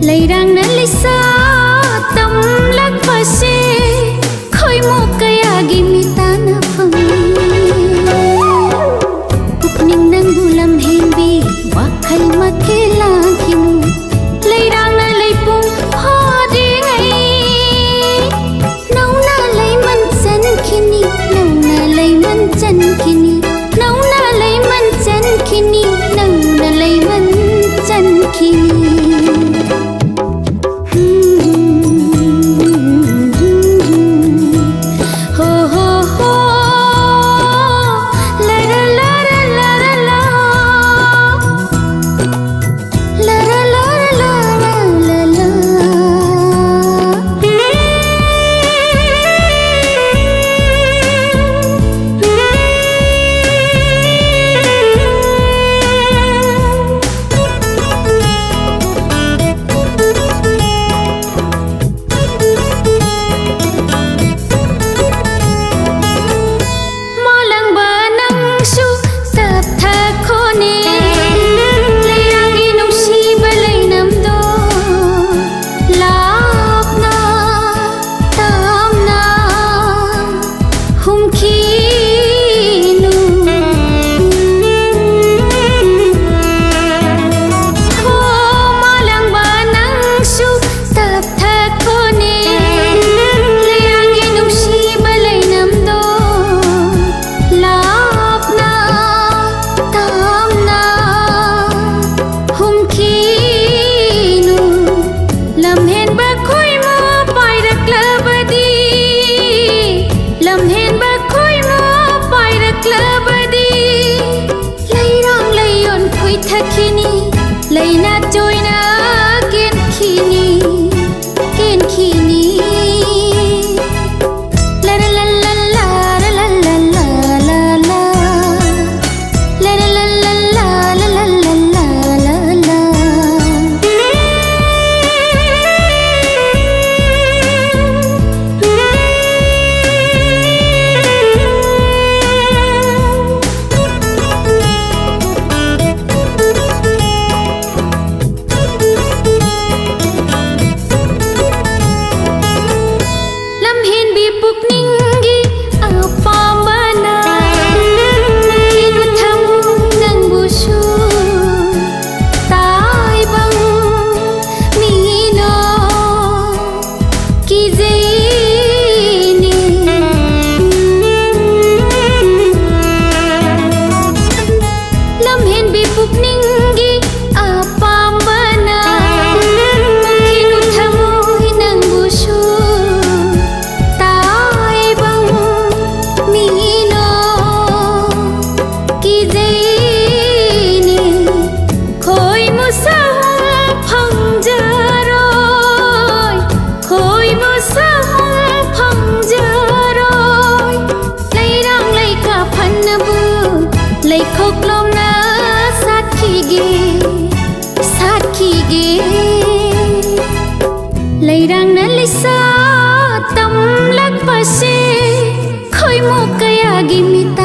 Leirang na lisa tam lagpase Khoy mo kaya gimita na pami Upning nang bulam hindi Wakal makilaki mo Leirang na laypong hodi ngay Nau na lay man chan kini Nau na lay man chan kini Nau na lay man chan kini Nau na lay man chan kini Leina joina ken khini la la la la la la la la la la la la la la la la la la la Lay khóc lom na sát khi ghê Leirang na lisa tam lagpase Khoy mo kaya gimita